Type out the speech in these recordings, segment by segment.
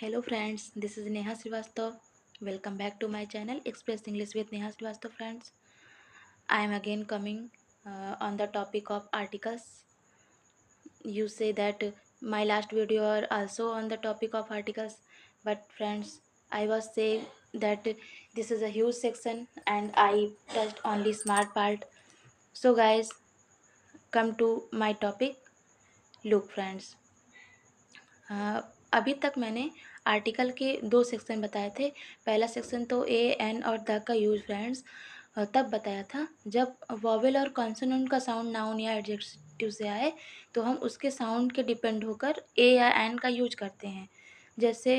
Hello friends, this is Neha Srivastav. Welcome back to my channel Express English with Neha Srivastav friends. I am again coming on the topic of articles. You say that my last video are also on the topic of articles, but friends, I was saying that this is a huge section and I touched only smart part. So guys, come to my topic. Look friends, अ, अभी तक मैंने article के दो section बताए थे। पहला section तो A N और द का यूज फ्रेंड्स तब बताया था जब वॉवेल और कॉन्सोनेंट का साउंड नाउन या एडजेक्टिव से आए तो हम उसके साउंड के डिपेंड होकर ए या एन का यूज करते हैं। जैसे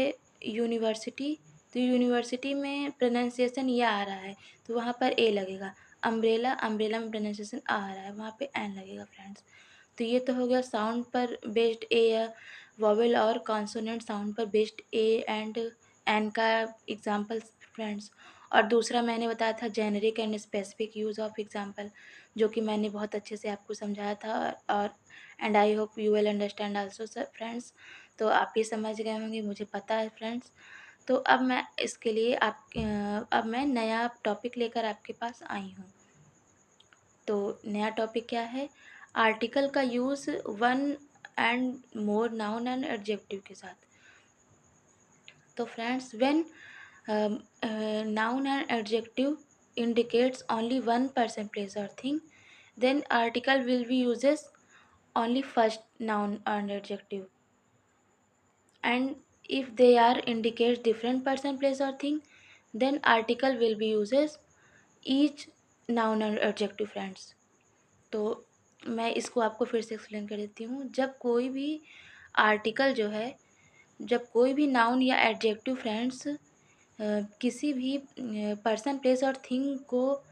यूनिवर्सिटी, तो यूनिवर्सिटी में प्रोनाउंसिएशन ये आ रहा है तो वहाँ पर ए लगेगा। अम्ब्रेला, अम्ब्रेला में प्रोनाउंसिएशन आ रहा है, वहाँ पे एन लगेगा फ्रेंड्स। तो ये तो हो गया साउंड पर बेस्ड ए या वॉवेल और कॉन्सोनेंट साउंड पर बेस्ड ए एंड एन का एग्जाम्पल फ्रेंड्स। और दूसरा मैंने बताया था generic and specific use of example, जो कि मैंने बहुत अच्छे से आपको समझाया था और and I hope you will understand also sir friends. तो आप ये समझ गए होंगे, मुझे पता है फ्रेंड्स। तो अब मैं इसके लिए अब मैं नया टॉपिक लेकर आपके पास आई हूँ। तो नया टॉपिक क्या है? आर्टिकल का use one and more noun and adjective के साथ। तो friends, when noun and adjective indicates only one person, place or thing, then article will be uses only first noun and adjective. And if they are indicates different person, place or thing, then article will be uses each noun and adjective friends. तो मैं इसको आपको फिर से explain कर देती हूँ। जब कोई भी आर्टिकल जो है, जब कोई भी नाउन या एडजेक्टिव फ्रेंड्स किसी भी पर्सन, प्लेस और थिंग को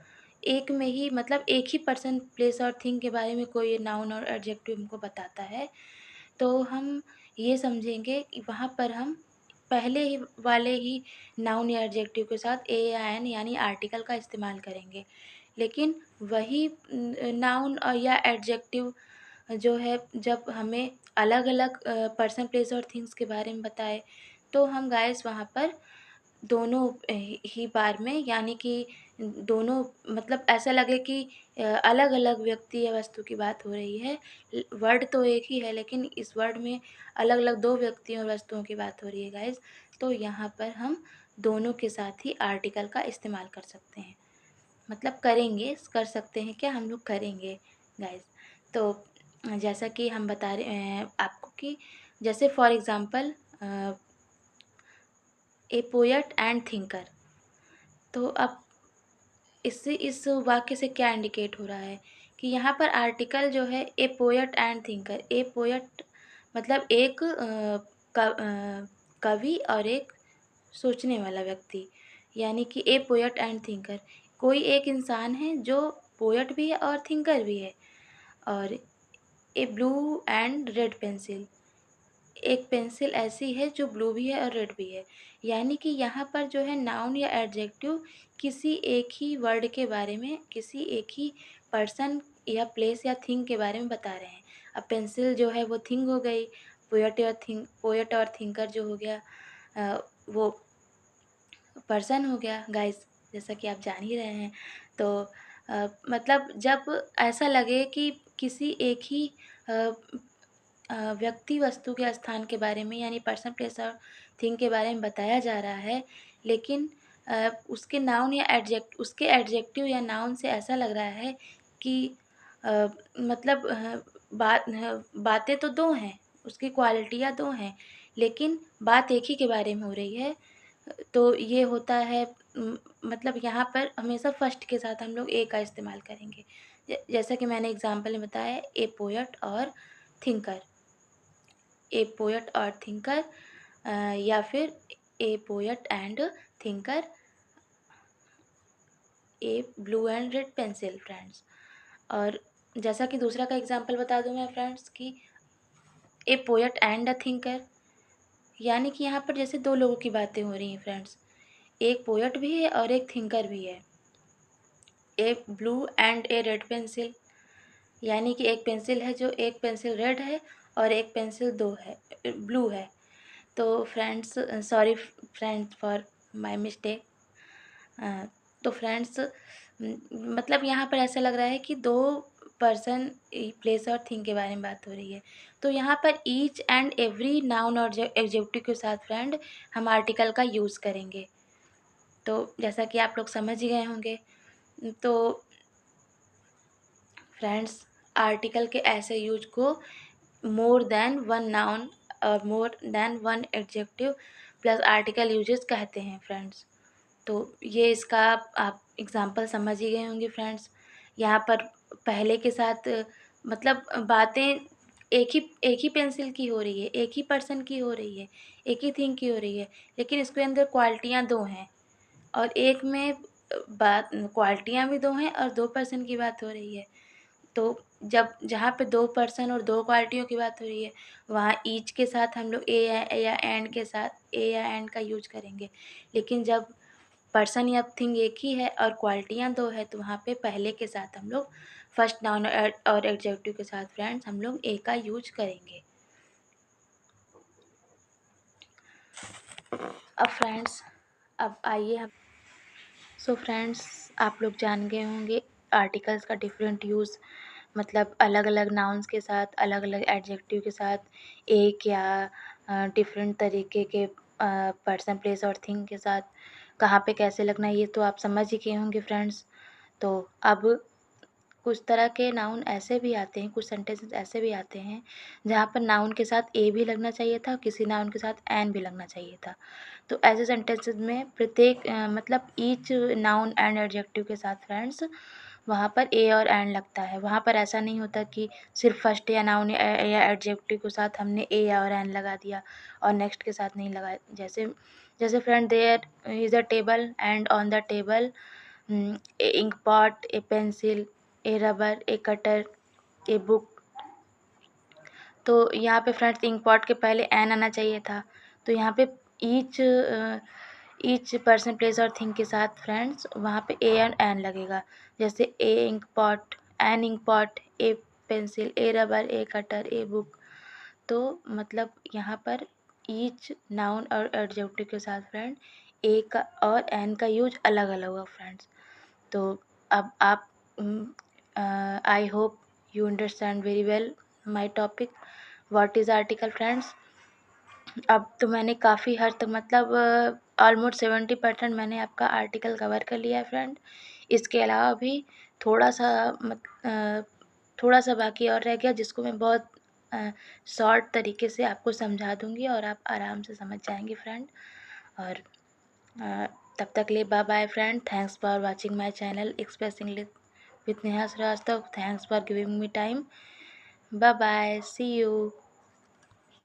एक में ही, मतलब एक ही पर्सन, प्लेस और थिंग के बारे में कोई नाउन और एडजेक्टिव हमको बताता है, तो हम ये समझेंगे कि वहाँ पर हम पहले ही वाले ही नाउन या एडजेक्टिव के साथ ए या एन यानी आर्टिकल का इस्तेमाल करेंगे। लेकिन वही नाउन या एडजेक्टिव जो है, जब हमें अलग अलग पर्सन, प्लेस और थिंग्स के बारे में बताए, तो हम गाइस वहाँ पर दोनों ही बार में, यानी कि दोनों, मतलब ऐसा लगे कि अलग अलग व्यक्ति या वस्तु की बात हो रही है। वर्ड तो एक ही है लेकिन इस वर्ड में अलग अलग दो व्यक्तियों और वस्तुओं की बात हो रही है गाइस। तो यहाँ पर हम दोनों के साथ ही आर्टिकल का इस्तेमाल कर सकते हैं, मतलब करेंगे, कर सकते हैं क्या, हम लोग करेंगे गाइस। तो जैसा कि हम बता रहे हैं आपको कि जैसे for example A poet and thinker. तो अब इससे, इस वाक्य से क्या इंडिकेट हो रहा है कि यहाँ पर आर्टिकल जो है ए poet and thinker. A poet मतलब एक कवि और एक सोचने वाला व्यक्ति, यानी कि ए पोएट एंड थिंकर। कोई एक इंसान है जो पोएट भी है और थिंकर भी है। और ए ब्लू एंड रेड पेंसिल, एक पेंसिल ऐसी है जो ब्लू भी है और रेड भी है। यानी कि यहाँ पर जो है नाउन या एडजेक्टिव किसी एक ही वर्ड के बारे में, किसी एक ही पर्सन या प्लेस या थिंग के बारे में बता रहे हैं। अब पेंसिल जो है वो थिंग हो गई, पोएट और थिंकर जो हो गया वो पर्सन हो गया गाइस, जैसा कि आप जान ही रहे हैं। तो मतलब जब ऐसा लगे कि किसी एक ही अ, व्यक्ति, वस्तु के स्थान के बारे में, यानी पर्सन, प्लेस और थिंग के बारे में बताया जा रहा है, लेकिन उसके नाउन या उसके एडजेक्टिव या नाउन से ऐसा लग रहा है कि मतलब बातें तो दो हैं, उसकी क्वालिटियाँ दो हैं, लेकिन बात एक ही के बारे में हो रही है। तो ये होता है मतलब यहाँ पर हमेशा फर्स्ट के साथ हम लोग ए का इस्तेमाल करेंगे। जैसा कि मैंने एग्जाम्पल में बताया, ए पोएट और थिंकर, ए पोएट और थिंकर, या फिर ए poet and thinker, A blue and red pencil friends. और जैसा कि दूसरा का एग्जाम्पल बता दूं मैं फ्रेंड्स कि ए पोएट एंड अ थिंकर, यानी कि यहाँ पर जैसे दो लोगों की बातें हो रही हैं फ्रेंड्स, एक पोएट भी है और एक थिंकर भी है। A blue and a red pencil, यानी कि एक पेंसिल है जो, एक पेंसिल रेड है और एक पेंसिल दो है, ब्लू है। तो friends, sorry friends for my mistake. तो फ्रेंड्स, मतलब यहाँ पर ऐसा लग रहा है कि दो पर्सन, प्लेस और थिंग के बारे में बात हो रही है। तो यहाँ पर ईच एंड एवरी नाउन और एडजेक्टिव के साथ फ्रेंड हम आर्टिकल का यूज़ करेंगे। तो जैसा कि आप लोग समझ ही गए होंगे। तो फ्रेंड्स, आर्टिकल के ऐसे यूज को मोर देन वन नाउन और more than one adjective plus article uses कहते हैं फ्रेंड्स। तो ये इसका आप एग्जांपल समझ ही गए होंगे फ्रेंड्स। यहाँ पर पहले के साथ मतलब बातें एक ही पेंसिल की हो रही है, एक ही पर्सन की हो रही है, एक ही थिंग की हो रही है, लेकिन इसके अंदर क्वालिटियाँ दो हैं और एक में बात क्वालिटियाँ भी दो हैं और दो पर्सन की बात हो रही है। तो जब जहाँ पे दो पर्सन और दो क्वालिटियों की बात हो रही है, वहाँ ईच के साथ हम लोग ए या एंड के साथ ए या एंड का यूज करेंगे। लेकिन जब पर्सन या थिंग एक ही है और क्वालिटियाँ दो है, तो वहाँ पे पहले के साथ हम लोग फर्स्ट नाउन और एडजेक्टिव के साथ फ्रेंड्स हम लोग ए का यूज करेंगे। अब फ्रेंड्स, अब आइए हम फ्रेंड्स, आप लोग जान गए होंगे आर्टिकल्स का डिफरेंट यूज़, मतलब अलग अलग नाउन्स के साथ, अलग अलग एडजेक्टिव के साथ एक या डिफरेंट तरीके के पर्सन, प्लेस और थिंग के साथ कहाँ पे कैसे लगना है, ये तो आप समझ ही गए होंगे फ्रेंड्स। तो अब कुछ तरह के नाउन ऐसे भी आते हैं, कुछ सेंटेंसेस ऐसे भी आते हैं जहाँ पर नाउन के साथ ए भी लगना चाहिए था, किसी नाउन के साथ एन भी लगना चाहिए था। तो ऐसे सेंटेंसेस में प्रत्येक मतलब ईच नाउन एंड एडजेक्टिव के साथ फ्रेंड्स वहाँ पर ए और एन लगता है। वहाँ पर ऐसा नहीं होता कि सिर्फ फर्स्ट या नाउन या एडजेक्टिव के साथ हमने ए और एन लगा दिया और नेक्स्ट के साथ नहीं लगा। जैसे जैसे friend, there is a table and on the table a ink pot, a pencil, a rubber, a cutter, a book. तो यहाँ पे फ्रेंड्स इंक पॉट के पहले एन आना चाहिए था। तो यहाँ पे ईच पर्सन, प्लेस और थिंग के साथ फ्रेंड्स वहाँ पे ए एंड एन लगेगा। जैसे a ink pot, an ink pot, a pencil, a rubber, a cutter, a book. तो मतलब यहाँ पर ईच नाउन और एडजेक्टिव के साथ फ्रेंड ए का और एन का यूज अलग अलग होगा फ्रेंड्स। तो अब आप I hope you understand very well my topic what is article friends. अब तो मैंने काफ़ी हद तक मतलब ऑलमोस्ट 70% मैंने आपका आर्टिकल कवर कर लिया है फ्रेंड। इसके अलावा भी थोड़ा सा थोड़ा सा बाकी और रह गया, जिसको मैं बहुत शॉर्ट तरीके से आपको समझा दूँगी और आप आराम से समझ जाएंगे फ्रेंड। और तब तक लिए bye bye friend. Thanks for watching my channel Express English with Neha Shrivastava. Thanks for giving me time. Bye bye, see you.